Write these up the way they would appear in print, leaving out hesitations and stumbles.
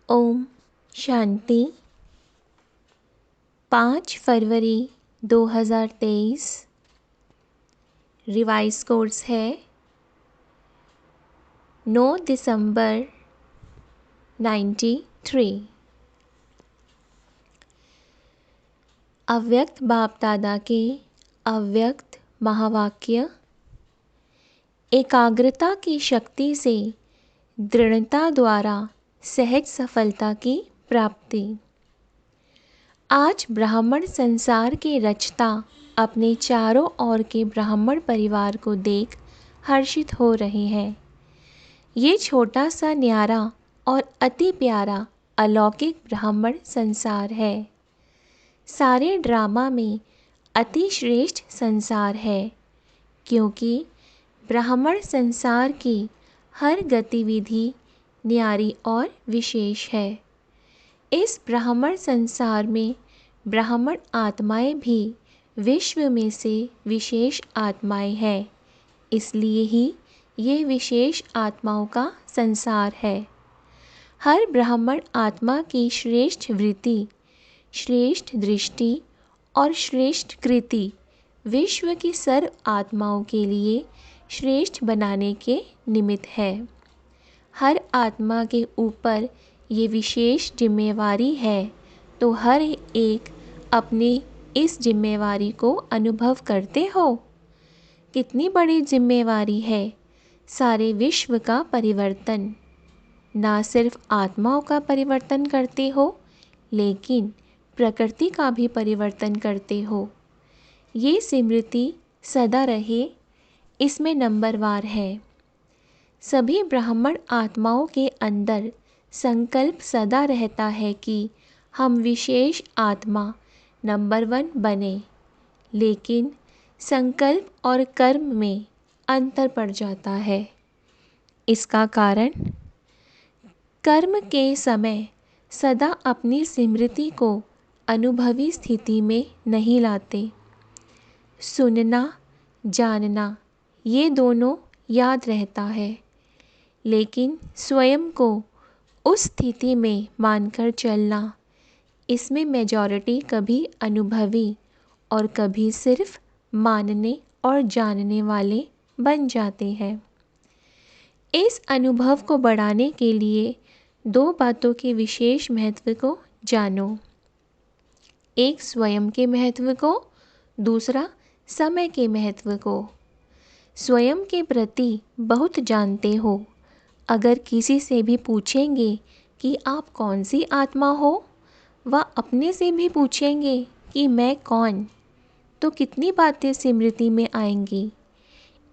ओम शांति। 5 फरवरी 2023। Revise course है 9 दिसंबर 93। अव्यक्त बाप दादा के अव्यक्त महावाक्य। एकाग्रता की शक्ति से दृढ़ता द्वारा सहज सफलता की प्राप्ति। आज ब्राह्मण संसार के रचता अपने चारों ओर के ब्राह्मण परिवार को देख हर्षित हो रहे हैं। ये छोटा सा न्यारा और अति प्यारा अलौकिक ब्राह्मण संसार है। सारे ड्रामा में अति श्रेष्ठ संसार है, क्योंकि ब्राह्मण संसार की हर गतिविधि न्यारी और विशेष है। इस ब्राह्मण संसार में ब्राह्मण आत्माएं भी विश्व में से विशेष आत्माएं हैं, इसलिए ही ये विशेष आत्माओं का संसार है। हर ब्राह्मण आत्मा की श्रेष्ठ वृत्ति, श्रेष्ठ दृष्टि और श्रेष्ठ कृति विश्व की सर्व आत्माओं के लिए श्रेष्ठ बनाने के निमित्त है। हर आत्मा के ऊपर ये विशेष जिम्मेवारी है, तो हर एक अपनी इस जिम्मेवारी को अनुभव करते हो। कितनी बड़ी जिम्मेवारी है, सारे विश्व का परिवर्तन। ना सिर्फ आत्माओं का परिवर्तन करते हो, लेकिन प्रकृति का भी परिवर्तन करते हो। ये स्मृति सदा रहे, इसमें नंबरवार है। सभी ब्राह्मण आत्माओं के अंदर संकल्प सदा रहता है कि हम विशेष आत्मा नंबर 1 बने, लेकिन संकल्प और कर्म में अंतर पड़ जाता है। इसका कारण कर्म के समय सदा अपनी स्मृति को अनुभवी स्थिति में नहीं लाते। सुनना, जानना ये दोनों याद रहता है, लेकिन स्वयं को उस स्थिति में मानकर चलना, इसमें मेजॉरिटी कभी अनुभवी और कभी सिर्फ मानने और जानने वाले बन जाते हैं। इस अनुभव को बढ़ाने के लिए 2 बातों के विशेष महत्व को जानो। एक स्वयं के महत्व को, दूसरा समय के महत्व को। स्वयं के प्रति बहुत जानते हो। अगर किसी से भी पूछेंगे कि आप कौन सी आत्मा हो, व अपने से भी पूछेंगे कि मैं कौन, तो कितनी बातें स्मृति में आएंगी।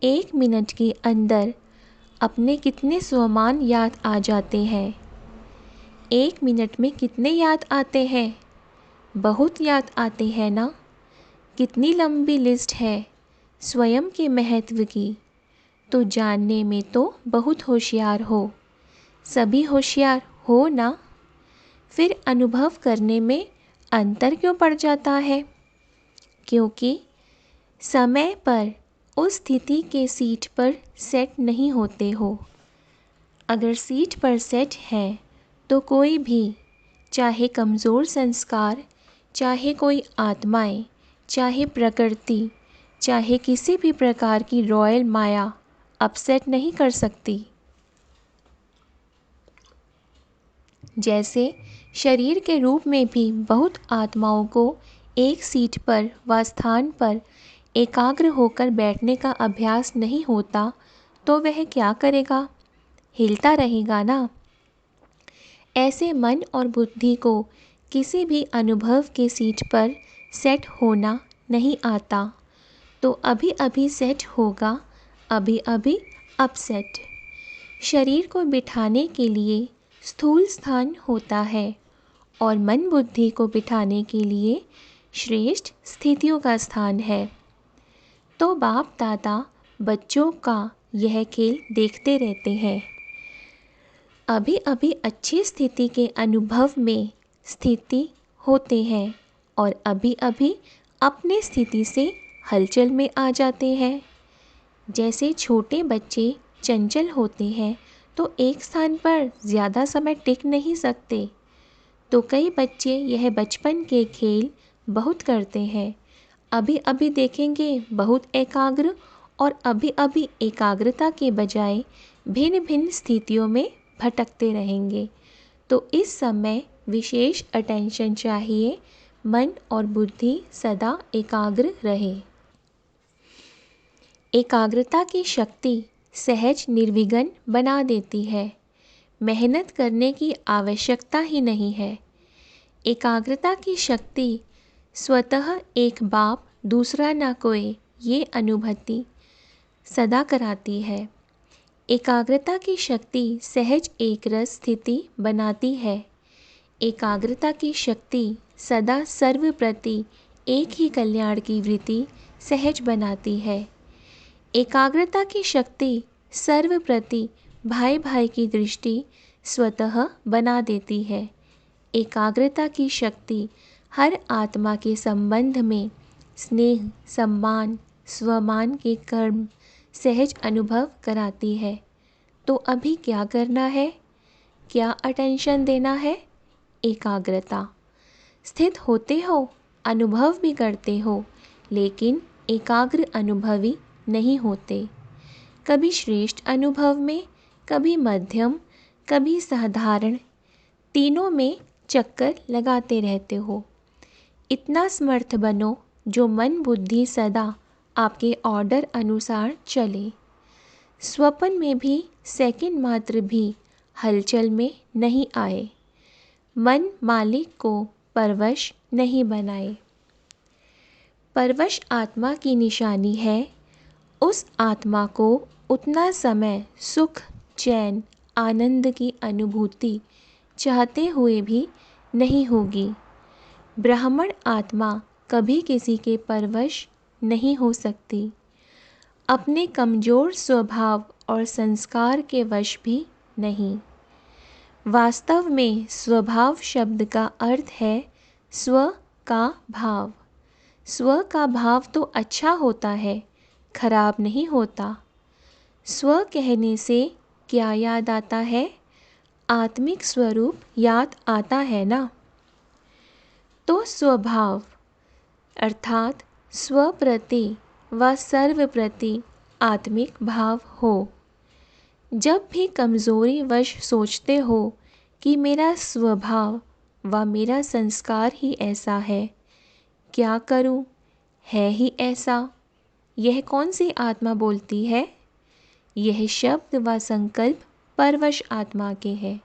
1 मिनट के अंदर अपने कितने स्वमान याद आ जाते हैं। 1 मिनट में कितने याद आते हैं? बहुत याद आते हैं ना। कितनी लंबी लिस्ट है स्वयं के महत्व की। तो जानने में तो बहुत होशियार हो। सभी होशियार हो ना। फिर अनुभव करने में अंतर क्यों पड़ जाता है? क्योंकि समय पर उस स्थिति के सीट पर सेट नहीं होते हो। अगर सीट पर सेट है तो कोई भी, चाहे कमज़ोर संस्कार, चाहे कोई आत्माएं, चाहे प्रकृति, चाहे किसी भी प्रकार की रॉयल माया अपसेट नहीं कर सकती। जैसे शरीर के रूप में भी बहुत आत्माओं को एक सीट पर व स्थान पर एकाग्र होकर बैठने का अभ्यास नहीं होता, तो वह क्या करेगा? हिलता रहेगा ना। ऐसे मन और बुद्धि को किसी भी अनुभव के सीट पर सेट होना नहीं आता, तो अभी अभी सेट होगा, अभी अभी अपसेट। शरीर को बिठाने के लिए स्थूल स्थान होता है और मन बुद्धि को बिठाने के लिए श्रेष्ठ स्थितियों का स्थान है। तो बाप दादा बच्चों का यह खेल देखते रहते हैं। अभी अभी अच्छी स्थिति के अनुभव में स्थिति होते हैं और अभी अभी अपने स्थिति से हलचल में आ जाते हैं। जैसे छोटे बच्चे चंचल होते हैं तो एक स्थान पर ज़्यादा समय टिक नहीं सकते। तो कई बच्चे यह बचपन के खेल बहुत करते हैं। अभी अभी देखेंगे बहुत एकाग्र, और अभी अभी एकाग्रता के बजाय भिन्न भिन्न स्थितियों में भटकते रहेंगे। तो इस समय विशेष अटेंशन चाहिए, मन और बुद्धि सदा एकाग्र रहे। एकाग्रता की शक्ति सहज निर्विघ्न बना देती है। मेहनत करने की आवश्यकता ही नहीं है। एकाग्रता की शक्ति स्वतः एक बाप दूसरा ना कोई, ये अनुभूति सदा कराती है। एकाग्रता की शक्ति सहज एक रस स्थिति बनाती है। एकाग्रता की शक्ति सदा सर्व प्रति एक ही कल्याण की वृत्ति सहज बनाती है। एकाग्रता की शक्ति सर्व प्रति भाई भाई की दृष्टि स्वतः बना देती है। एकाग्रता की शक्ति हर आत्मा के संबंध में स्नेह, सम्मान, स्वमान के कर्म सहज अनुभव कराती है। तो अभी क्या करना है? क्या अटेंशन देना है? एकाग्रता। स्थित होते हो, अनुभव भी करते हो, लेकिन एकाग्र अनुभवी नहीं होते। कभी श्रेष्ठ अनुभव में, कभी मध्यम, कभी साधारण, तीनों में चक्कर लगाते रहते हो। इतना समर्थ बनो जो मन बुद्धि सदा आपके ऑर्डर अनुसार चले। स्वप्न में भी सेकंड मात्र भी हलचल में नहीं आए। मन मालिक को परवश नहीं बनाए। परवश आत्मा की निशानी है। उस आत्मा को उतना समय सुख, चैन, आनंद की अनुभूति चाहते हुए भी नहीं होगी। ब्राह्मण आत्मा कभी किसी के परवश नहीं हो सकती। अपने कमज़ोर स्वभाव और संस्कार के वश भी नहीं। वास्तव में स्वभाव शब्द का अर्थ है स्व का भाव। स्व का भाव तो अच्छा होता है, खराब नहीं होता। स्व कहने से क्या याद आता है? आत्मिक स्वरूप याद आता है ना। तो स्वभाव अर्थात स्व प्रति व सर्व प्रति आत्मिक भाव हो। जब भी कमज़ोरी वश सोचते हो कि मेरा स्वभाव व मेरा संस्कार ही ऐसा है, क्या करूं, है ही ऐसा, यह कौन सी आत्मा बोलती है? यह शब्द व संकल्प परवश आत्मा के है।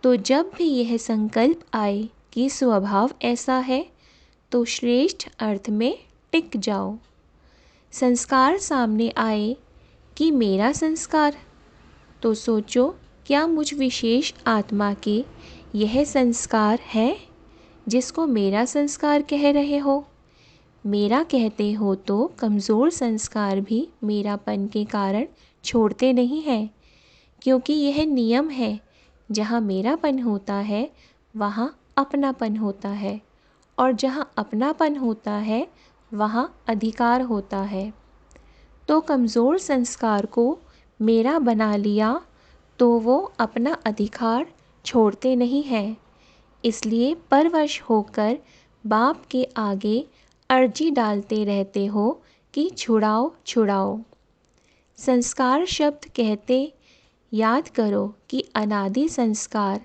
तो जब भी यह संकल्प आए कि स्वभाव ऐसा है, तो श्रेष्ठ अर्थ में टिक जाओ। संस्कार सामने आए कि मेरा संस्कार, तो सोचो क्या मुझ विशेष आत्मा के यह संस्कार है जिसको मेरा संस्कार कह रहे हो? मेरा कहते हो तो कमज़ोर संस्कार भी मेरापन के कारण छोड़ते नहीं हैं, क्योंकि यह नियम है, जहाँ मेरापन होता है वहाँ अपनापन होता है, और जहाँ अपनापन होता है वहाँ अधिकार होता है। तो कमज़ोर संस्कार को मेरा बना लिया तो वो अपना अधिकार छोड़ते नहीं हैं। इसलिए परवश होकर बाप के आगे अर्जी डालते रहते हो कि छुड़ाओ छुड़ाओ। संस्कार शब्द कहते याद करो कि अनादि संस्कार,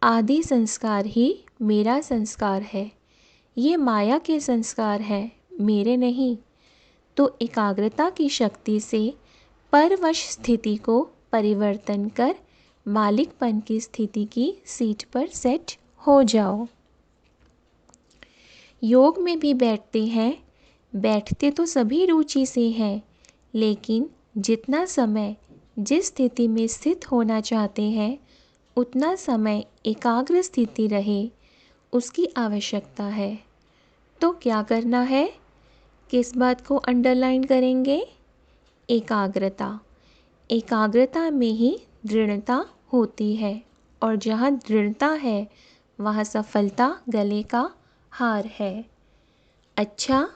आदि संस्कार ही मेरा संस्कार है। ये माया के संस्कार हैं, मेरे नहीं। तो एकाग्रता की शक्ति से परवश स्थिति को परिवर्तन कर मालिकपन की स्थिति की सीट पर सेट हो जाओ। योग में भी बैठते हैं, बैठते तो सभी रुचि से हैं, लेकिन जितना समय जिस स्थिति में स्थित होना चाहते हैं उतना समय एकाग्र स्थिति रहे, उसकी आवश्यकता है। तो क्या करना है? किस बात को अंडरलाइन करेंगे? एकाग्रता। एकाग्रता में ही दृढ़ता होती है, और जहाँ दृढ़ता है वहाँ सफलता गले का हार है। अच्छा,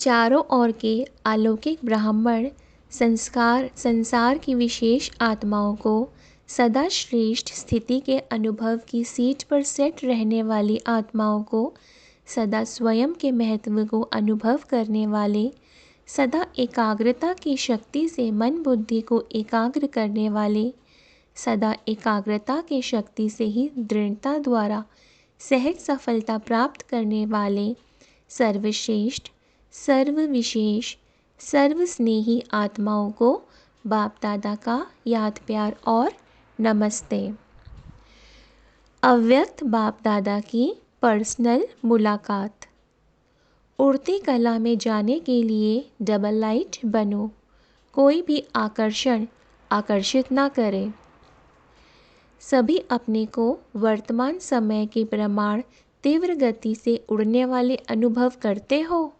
चारों ओर के अलौकिक ब्राह्मण संसार की विशेष आत्माओं को सदा श्रेष्ठ स्थिति के अनुभव की सीट पर सेट रहने वाली आत्माओं को सदा स्वयं के महत्व को अनुभव करने वाले, सदा एकाग्रता की शक्ति से मन बुद्धि को एकाग्र करने वाले, सदा एकाग्रता की शक्ति से ही दृढ़ता द्वारा सहज सफलता प्राप्त करने वाले सर्वश्रेष्ठ, सर्वविशेष, सर्वस्नेही आत्माओं को बाप दादा का याद प्यार और नमस्ते। अव्यक्त बाप दादा की पर्सनल मुलाकात। उड़ती कला में जाने के लिए डबल लाइट बनो। कोई भी आकर्षण आकर्षित ना करे। सभी अपने को वर्तमान समय के प्रमाण तीव्र गति से उड़ने वाले अनुभव करते हो।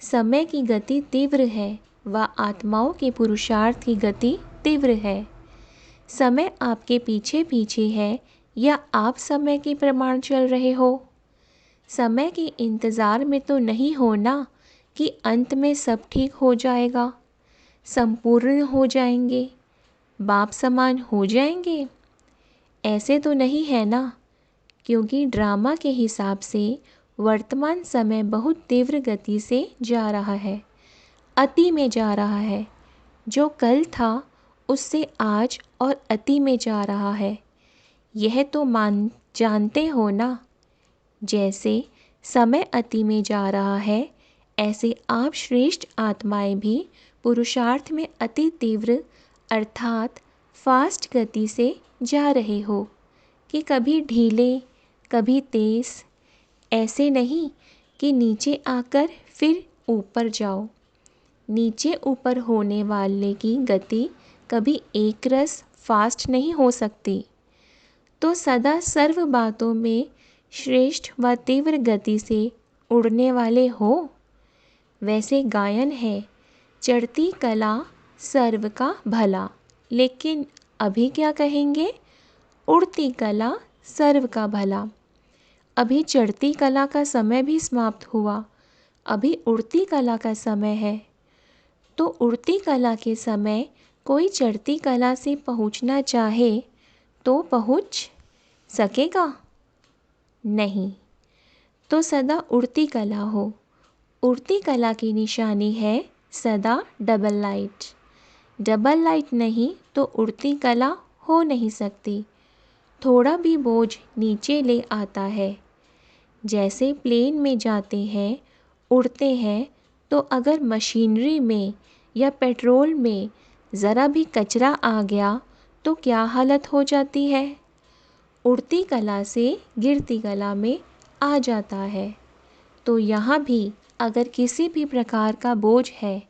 समय की गति तीव्र है व आत्माओं के पुरुषार्थ की गति तीव्र है। समय आपके पीछे पीछे है या आप समय के प्रमाण चल रहे हो। समय के इंतज़ार में तो नहीं हो ना कि अंत में सब ठीक हो जाएगा, संपूर्ण हो जाएंगे, बाप समान हो जाएंगे। ऐसे तो नहीं है ना, क्योंकि ड्रामा के हिसाब से वर्तमान समय बहुत तीव्र गति से जा रहा है, अति में जा रहा है। जो कल था उससे आज और अति में जा रहा है। यह तो जानते हो ना। जैसे समय अति में जा रहा है, ऐसे आप श्रेष्ठ आत्माएं भी पुरुषार्थ में अति तीव्र अर्थात फास्ट गति से जा रहे हो कि कभी ढीले कभी तेज। ऐसे नहीं कि नीचे आकर फिर ऊपर जाओ। नीचे ऊपर होने वाले की गति कभी एक रस फास्ट नहीं हो सकती। तो सदा सर्व बातों में श्रेष्ठ व तीव्र गति से उड़ने वाले हो। वैसे गायन है, चढ़ती कला सर्व का भला। लेकिन अभी क्या कहेंगे? उड़ती कला सर्व का भला। अभी चढ़ती कला का समय भी समाप्त हुआ, अभी उड़ती कला का समय है। तो उड़ती कला के समय कोई चढ़ती कला से पहुंचना चाहे तो पहुंच सकेगा? नहीं। तो सदा उड़ती कला हो। उड़ती कला की निशानी है सदा डबल लाइट। डबल लाइट नहीं तो उड़ती कला हो नहीं सकती। थोड़ा भी बोझ नीचे ले आता है। जैसे प्लेन में जाते हैं, उड़ते हैं, तो अगर मशीनरी में या पेट्रोल में ज़रा भी कचरा आ गया तो क्या हालत हो जाती है? उड़ती कला से गिरती कला में आ जाता है। तो यहाँ भी अगर किसी भी प्रकार का बोझ है,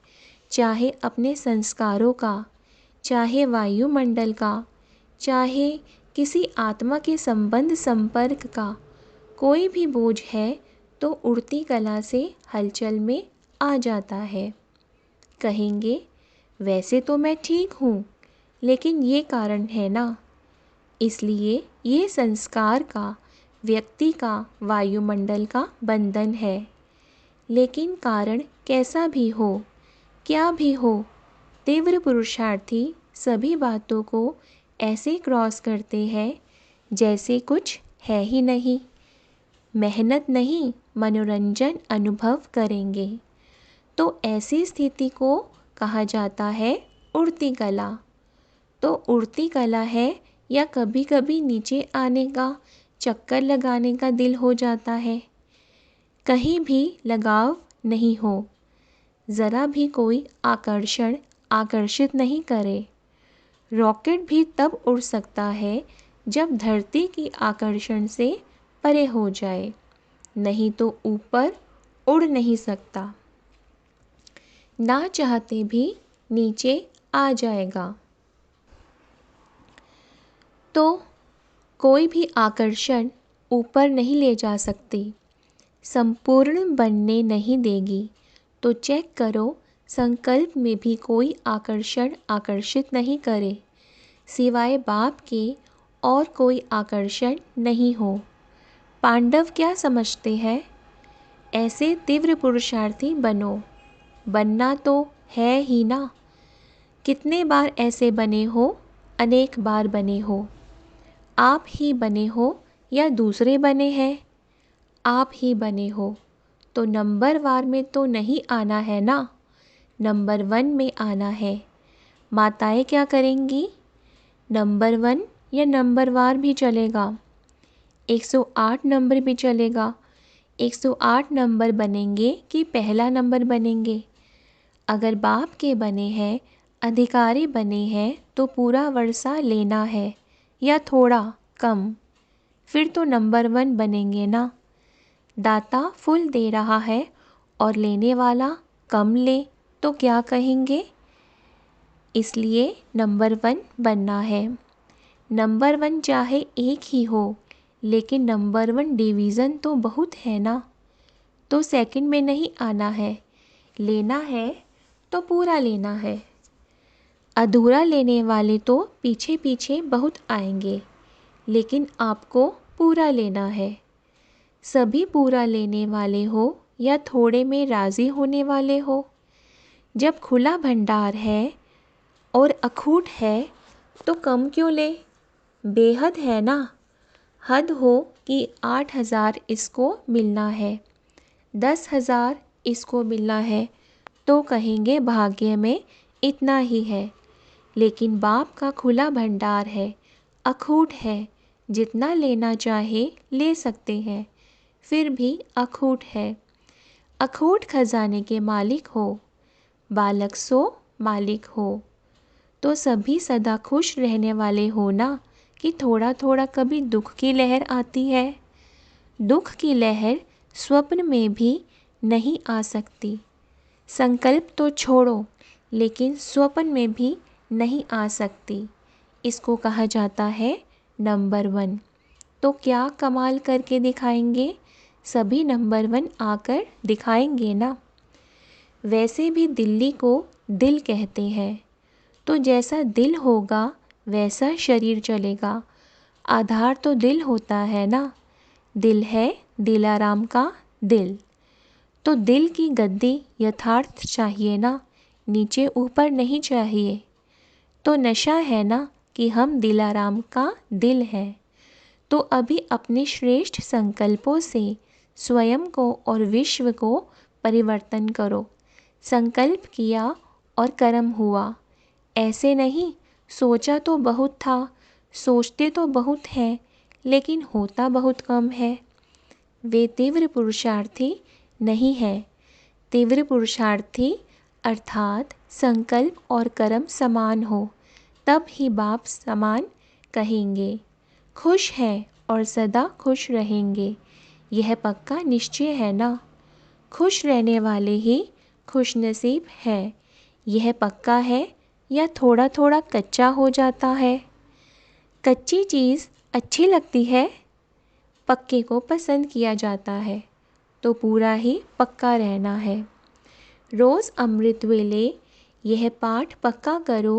चाहे अपने संस्कारों का, चाहे वायुमंडल का, चाहे किसी आत्मा के संबंध संपर्क का, कोई भी बोझ है तो उड़ती कला से हलचल में आ जाता है। कहेंगे वैसे तो मैं ठीक हूँ, लेकिन ये कारण है ना। इसलिए ये संस्कार का, व्यक्ति का, वायुमंडल का बंधन है। लेकिन कारण कैसा भी हो, क्या भी हो, तीव्र पुरुषार्थी सभी बातों को ऐसे क्रॉस करते हैं जैसे कुछ है ही नहीं। मेहनत नहीं, मनोरंजन अनुभव करेंगे। तो ऐसी स्थिति को कहा जाता है उड़ती कला। तो उड़ती कला है या कभी कभी नीचे आने का, चक्कर लगाने का दिल हो जाता है। कहीं भी लगाव नहीं हो, ज़रा भी कोई आकर्षण आकर्षित नहीं करे। रॉकेट भी तब उड़ सकता है जब धरती की आकर्षण से परे हो जाए, नहीं तो ऊपर उड़ नहीं सकता। ना चाहते भी नीचे आ जाएगा। तो कोई भी आकर्षण ऊपर नहीं ले जा सकती, संपूर्ण बनने नहीं देगी। तो चेक करो, संकल्प में भी कोई आकर्षण आकर्षित नहीं करे, सिवाय बाप के और कोई आकर्षण नहीं हो। पांडव क्या समझते हैं? ऐसे तीव्र पुरुषार्थी बनो। बनना तो है ही ना। कितने बार ऐसे बने हो, अनेक बार बने हो। आप ही बने हो या दूसरे बने हैं। आप ही बने हो तो नंबर वार में तो नहीं आना है ना, नंबर 1 में आना है। माताएं क्या करेंगी? नंबर 1 या नंबर वार भी चलेगा, 108 नंबर भी चलेगा। 108 नंबर बनेंगे कि पहला नंबर बनेंगे? अगर बाप के बने हैं, अधिकारी बने हैं तो पूरा वर्षा लेना है या थोड़ा कम, फिर तो नंबर 1 बनेंगे ना। दाता फुल दे रहा है और लेने वाला कम ले तो क्या कहेंगे? इसलिए नंबर 1 बनना है। नंबर 1 चाहे एक ही हो, लेकिन नंबर 1 डिवीज़न तो बहुत है ना, तो सेकंड में नहीं आना है। लेना है तो पूरा लेना है। अधूरा लेने वाले तो पीछे पीछे बहुत आएंगे, लेकिन आपको पूरा लेना है। सभी पूरा लेने वाले हो या थोड़े में राज़ी होने वाले हो? जब खुला भंडार है और अखूट है तो कम क्यों ले? बेहद है ना। हद हो कि 8,000 इसको मिलना है, 10,000 इसको मिलना है, तो कहेंगे भाग्य में इतना ही है। लेकिन बाप का खुला भंडार है, अखूट है, जितना लेना चाहे ले सकते हैं, फिर भी अखूट है। अखूट खजाने के मालिक हो, बालक सो मालिक हो, तो सभी सदा खुश रहने वाले हो ना, कि थोड़ा थोड़ा कभी दुख की लहर आती है। दुख की लहर स्वप्न में भी नहीं आ सकती। संकल्प तो छोड़ो, लेकिन स्वप्न में भी नहीं आ सकती। इसको कहा जाता है नंबर 1। तो क्या कमाल करके दिखाएंगे? सभी नंबर 1 आकर दिखाएंगे ना। वैसे भी दिल्ली को दिल कहते हैं, तो जैसा दिल होगा वैसा शरीर चलेगा। आधार तो दिल होता है ना। दिल है दिलाराम का दिल, तो दिल की गद्दी यथार्थ चाहिए ना, नीचे ऊपर नहीं चाहिए। तो नशा है ना कि हम दिलाराम का दिल है। तो अभी अपने श्रेष्ठ संकल्पों से स्वयं को और विश्व को परिवर्तन करो। संकल्प किया और कर्म हुआ, ऐसे नहीं सोचा तो बहुत था, सोचते तो बहुत हैं, लेकिन होता बहुत कम है। वे तीव्र पुरुषार्थी नहीं है। तीव्र पुरुषार्थी अर्थात संकल्प और कर्म समान हो, तब ही बाप समान कहेंगे। खुश हैं और सदा खुश रहेंगे, यह पक्का निश्चय है ना। खुश रहने वाले ही खुशनसीब हैं, यह पक्का है या थोड़ा थोड़ा कच्चा हो जाता है? कच्ची चीज़ अच्छी लगती है, पक्के को पसंद किया जाता है, तो पूरा ही पक्का रहना है। रोज़ अमृत वेले यह पाठ पक्का करो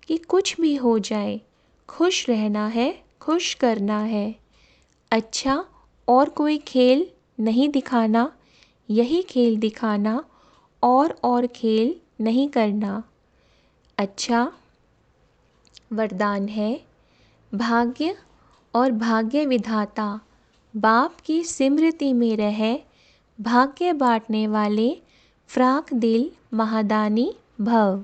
कि कुछ भी हो जाए, खुश रहना है, खुश करना है। अच्छा और कोई खेल नहीं दिखाना, यही खेल दिखाना, और खेल नहीं करना। अच्छा वरदान है। भाग्य और भाग्य विधाता बाप की स्मृति में रहे, भाग्य बांटने वाले फ्राक दिल महादानी भव।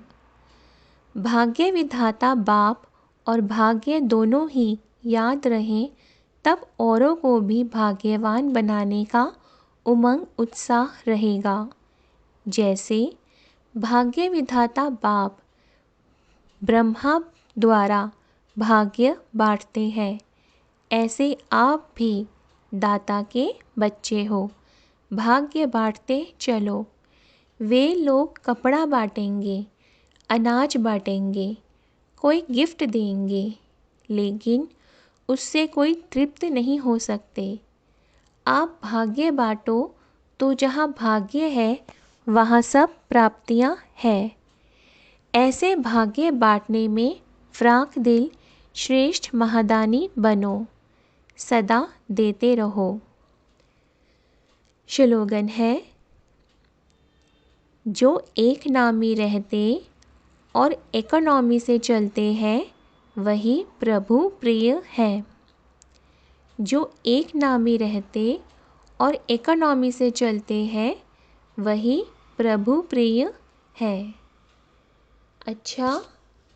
भाग्य विधाता बाप और भाग्य दोनों ही याद रहें, तब औरों को भी भाग्यवान बनाने का उमंग उत्साह रहेगा। जैसे भाग्य विधाता बाप ब्रह्मा द्वारा भाग्य बांटते हैं, ऐसे आप भी दाता के बच्चे हो, भाग्य बांटते चलो। वे लोग कपड़ा बांटेंगे, अनाज बांटेंगे, कोई गिफ्ट देंगे, लेकिन उससे कोई तृप्त नहीं हो सकते। आप भाग्य बांटो तो जहाँ भाग्य है वहाँ सब प्राप्तियाँ हैं। ऐसे भाग्य बांटने में फ्राक दिल श्रेष्ठ महादानी बनो, सदा देते रहो। स्लोगन है, जो एक नामी रहते और इकोनॉमी से चलते हैं वही प्रभु प्रिय है। जो एक नामी रहते और इकोनॉमी से चलते हैं वही प्रभु प्रिय है। अच्छा,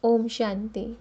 ओम शांति।